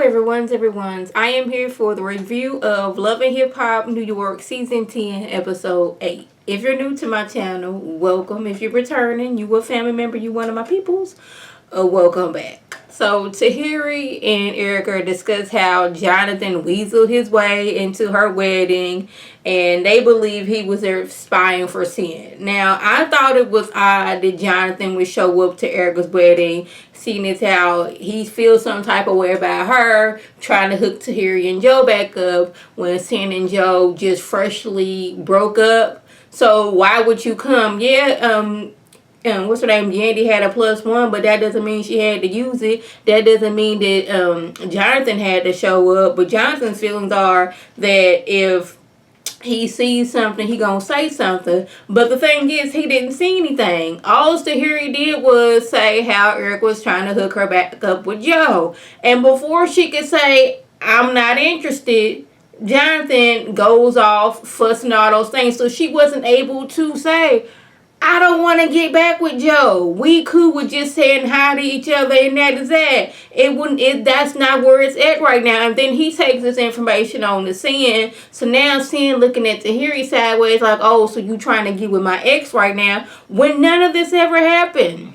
everyone's. I am here for the review of Love and Hip Hop New York Season 10, Episode 8. If you're new to my channel, welcome. If you're returning, you a family member, you one of my peoples, welcome back. So, Tahiri and Erica discuss how Jonathan weaseled his way into her wedding and they believe he was there spying for Sin. Now, I thought it was odd that Jonathan would show up to Erica's wedding, seeing as how he feels some type of way about her, trying to hook Tahiri and Joe back up when Sin and Joe just freshly broke up. So, why would you come? What's her name? Yandy had a +1, but that doesn't mean she had to use it. That doesn't mean that Jonathan had to show up. But Jonathan's feelings are that if he sees something, he gonna say something. But the thing is, he didn't see anything. All Tahiri did was say how Eric was trying to hook her back up with Joe. And before she could say, I'm not interested, Jonathan goes off fussing all those things. So she wasn't able to say, I don't want to get back with Joe. We cool with just saying hi to each other, and that is that. That's not where it's at right now. And then he takes this information on to Sin. So now Sin looking at Tahiri sideways like, oh, so you trying to get with my ex right now when none of this ever happened.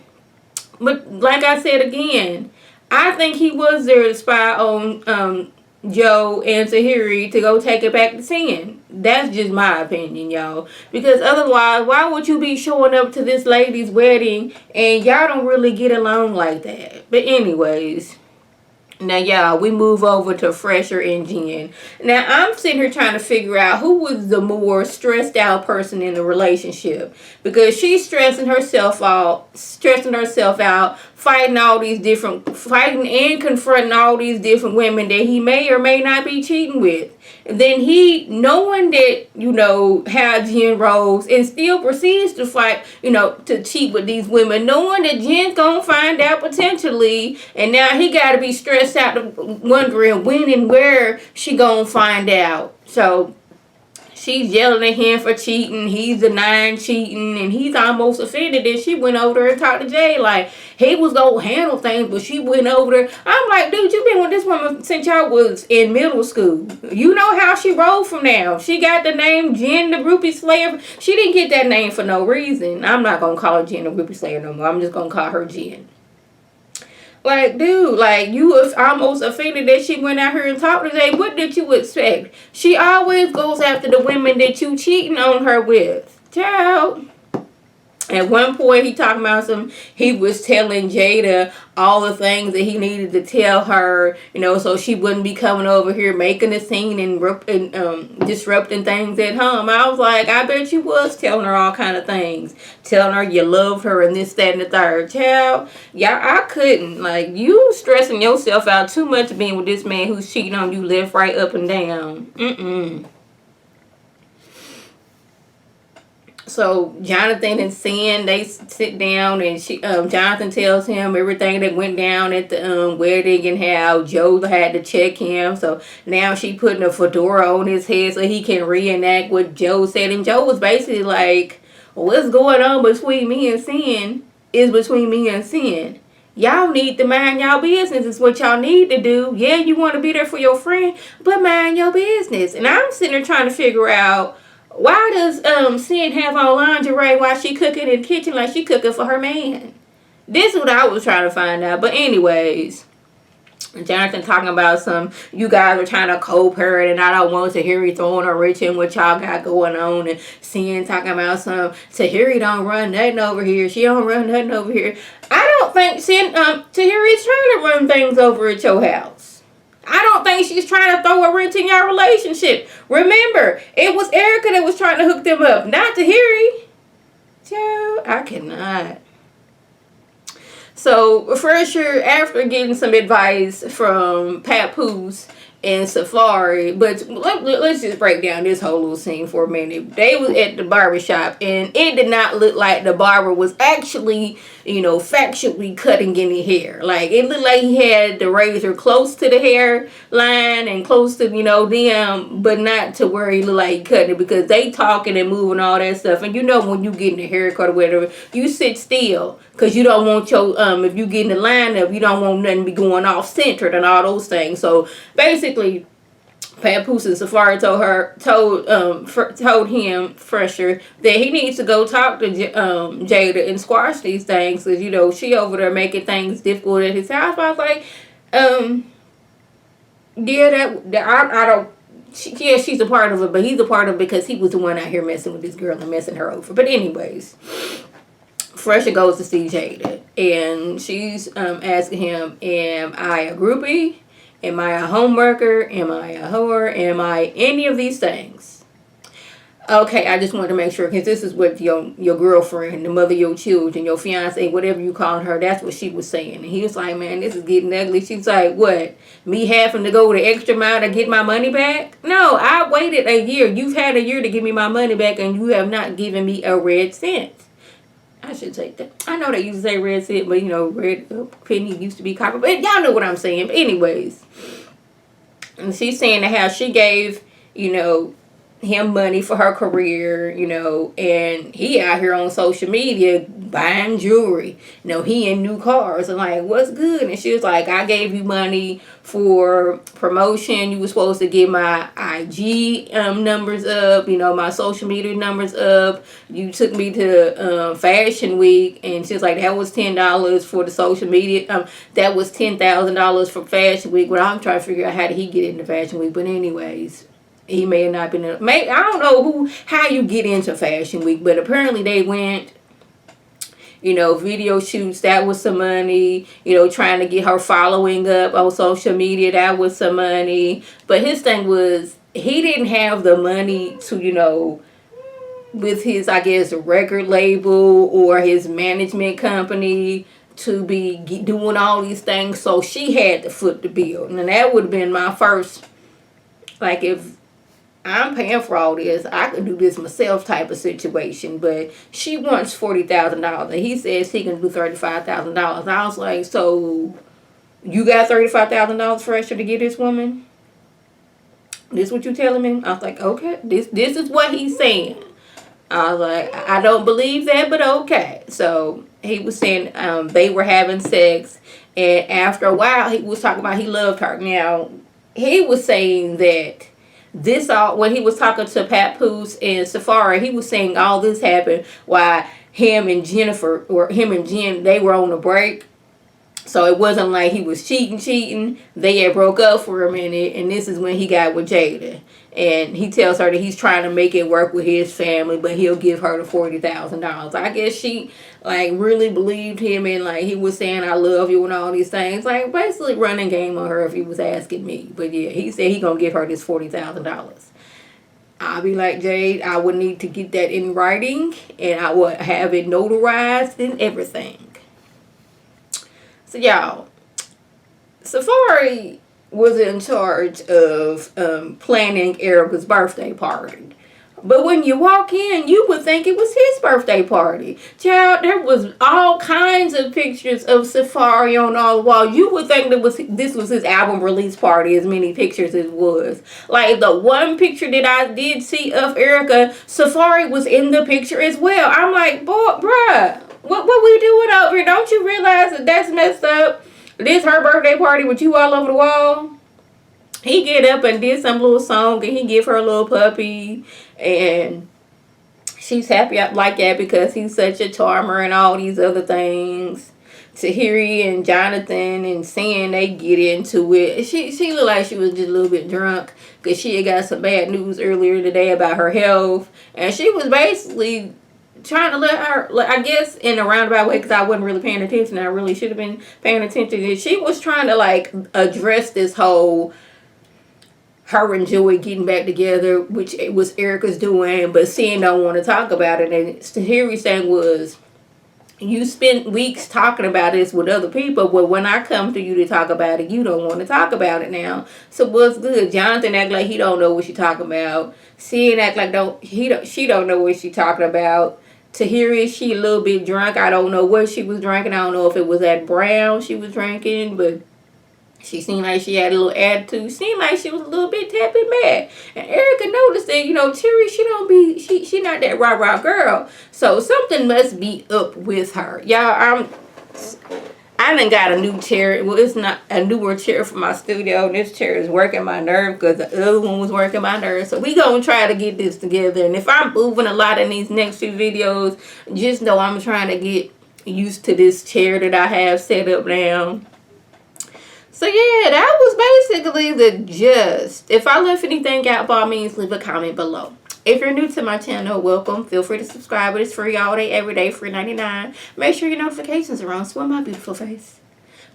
But like I said again, I think he was there to spy on Joe and Tahiri to go take it back to Sin. That's just my opinion, y'all. Because otherwise, why would you be showing up to this lady's wedding and y'all don't really get along like that? But anyways, now y'all, we move over to Fresher and Jen. Now I'm sitting here trying to figure out who was the more stressed out person in the relationship, because she's stressing herself out, fighting and confronting all these different women that he may or may not be cheating with. And then he, knowing that, how Jen rolls, and still proceeds to fight, to cheat with these women, knowing that Jen's gonna find out potentially, and now he gotta be stressed out, wondering when and where she gonna find out. So she's yelling at him for cheating. He's denying cheating. And he's almost offended that she went over there and talked to Jay. Like, he was going to handle things, but she went over there. I'm like, dude, you've been with this woman since y'all was in middle school. You know how she rolled from now. She got the name Jen the Groupie Slayer. She didn't get that name for no reason. I'm not going to call her Jen the Groupie Slayer no more. I'm just going to call her Jen. Like, dude, you was almost offended that she went out here and talked today. What did you expect? She always goes after the women that you cheating on her with. Child. At one point, he was telling Jada all the things that he needed to tell her, so she wouldn't be coming over here making a scene and disrupting things at home. I was like, I bet you was telling her all kind of things. Telling her you loved her and this, that, and the third. Child, yeah, I couldn't. You stressing yourself out too much being with this man who's cheating on you left, right, up, and down. So Jonathan and Sin, they sit down, and Jonathan tells him everything that went down at the wedding and how Joe had to check him. So now she putting a fedora on his head so he can reenact what Joe said. And Joe was basically like, what's going on between me and Sin is between me and Sin. Y'all need to mind y'all business is what y'all need to do. Yeah, you want to be there for your friend, but mind your business. And I'm sitting there trying to figure out, why does Sin have on lingerie while she cooking in the kitchen like she cooking for her man? This is what I was trying to find out. But anyways, Jonathan talking about you guys are trying to co-parent and I don't want Tahiri throwing her rich in what y'all got going on. And Sin talking about Tahiri don't run nothing over here. She don't run nothing over here. I don't think Tahiri's trying to run things over at your house. I don't think she's trying to throw a wrench in your relationship. Remember, it was Erica that was trying to hook them up, not Tahiri. Child, I cannot. So, Fresher, after getting some advice from Papoose and Safari. But let's just break down this whole little scene for a minute. They was at the barbershop, and it did not look like the barber was actually, factually cutting any hair. Like, it looked like he had the razor close to the hair line and close to, them, but not to where he looked like he cutting it, because they talking and moving all that stuff. And when you getting a haircut or whatever, you sit still, because you don't want your, if you get in the lineup, you don't want nothing to be going off centered and all those things. So basically, Papoose and Safari told him, Fresher, that he needs to go talk to Jada and squash these things, because she over there making things difficult at his house. But I was like, yeah, I don't. She's a part of it, but he's a part of it because he was the one out here messing with this girl and messing her over. But anyways, Fresher goes to see Jada, and she's asking him, am I a groupie? Am I a homeworker? Am I a whore? Am I any of these things? Okay, I just wanted to make sure, because this is what your girlfriend, the mother of your children, your fiance, whatever you call her, that's what she was saying. And he was like, man, this is getting ugly. She's like, what? Me having to go the extra mile to get my money back? No, I waited a year. You've had a year to give me my money back, and you have not given me a red cent. I should take that. I know they used to say red cent, but red penny used to be copper. But y'all know what I'm saying. But anyways, and she's saying how she gave, him money for her career, and he out here on social media buying jewelry. He in new cars, and like, what's good? And she was like, I gave you money for promotion. You were supposed to get my IG numbers up, my social media numbers up. You took me to Fashion Week, and she was like, that was $10 for the social media. That was $10,000 for Fashion Week. Well, I'm trying to figure out how did he get into Fashion Week, but anyways. He may have not been. I don't know how you get into Fashion Week, but apparently they went. Video shoots, that was some money. Trying to get her following up on social media, that was some money. But his thing was, he didn't have the money to, with his, I guess, record label or his management company to be doing all these things. So she had to foot the bill, and that would have been my first. Like, if I'm paying for all this, I could do this myself type of situation. But she wants $40,000, and he says he can do $35,000. I was like, so you got $35,000 for extra to get this woman? This what you telling me? I was like, okay, this is what he's saying. I was like, I don't believe that, but okay. So he was saying they were having sex, and after a while, he was talking about he loved her. Now, he was saying that when he was talking to Papoose and Safari, he was saying all this happened while him and Jen, they were on a break. So it wasn't like he was cheating. They had broke up for a minute, and this is when he got with Jada. And he tells her that he's trying to make it work with his family, but he'll give her the $40,000. I guess she really believed him, and he was saying I love you and all these things. Basically running game on her if he was asking me. But yeah, he said he gonna give her this $40,000. I'll be like, Jade, I would need to get that in writing, and I would have it notarized and everything. So y'all, Safari was in charge of planning Erica's birthday party. But when you walk in, you would think it was his birthday party. Child, there was all kinds of pictures of Safari on all the wall. You would think this was his album release party, as many pictures as was. Like, the one picture that I did see of Erica, Safari was in the picture as well. I'm like, boy, bruh, what we doing over here? Don't you realize that that's messed up? This her birthday party with you all over the wall? He get up and did some little song, and he give her a little puppy, and she's happy like that because he's such a charmer and all these other things. Tahiri and Jonathan and Sin, they get into it. She looked like she was just a little bit drunk because she had got some bad news earlier today about her health, and she was basically trying to let her, I guess in a roundabout way, because I wasn't really paying attention. I really should have been paying attention. She was trying to address this whole her and Joey getting back together, which it was Erica's doing, but Sin don't want to talk about it. And Tahiri's thing was, You spend weeks talking about this with other people, but when I come to you to talk about it, you don't want to talk about it now. So what's good? Jonathan act like he don't know what she talking about. Sin act like she don't know what she talking about. Tahiri, she a little bit drunk. I don't know what she was drinking. I don't know if it was that brown she was drinking, but she seemed like she had a little attitude. Seemed like she was a little bit tepid mad. And Erica noticed that, Terry, she not that rah-rah girl. So something must be up with her. Y'all, I done got a new chair. Well, it's not a newer chair for my studio. And this chair is working my nerve because the other one was working my nerve. So we gonna try to get this together. And if I'm moving a lot in these next few videos, just know I'm trying to get used to this chair that I have set up now. So yeah, that was basically the gist. If I left anything out, by all means, leave a comment below. If you're new to my channel, welcome. Feel free to subscribe. It's free all day, every day, free 99. Make sure your notifications are on. So when my beautiful face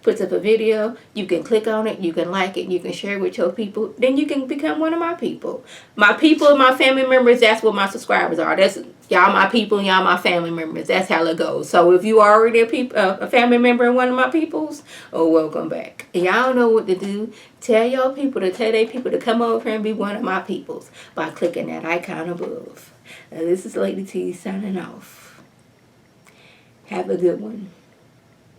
puts up a video, you can click on it, you can like it, you can share it with your people, then you can become one of my people. My people, my family members, that's what my subscribers are. That's y'all my people, y'all my family members. That's how it goes. So if you are already a family member and one of my peoples, welcome back. Y'all know what to do. Tell your people to tell their people to come over here and be one of my peoples by clicking that icon above. This is Lady T signing off. Have a good one.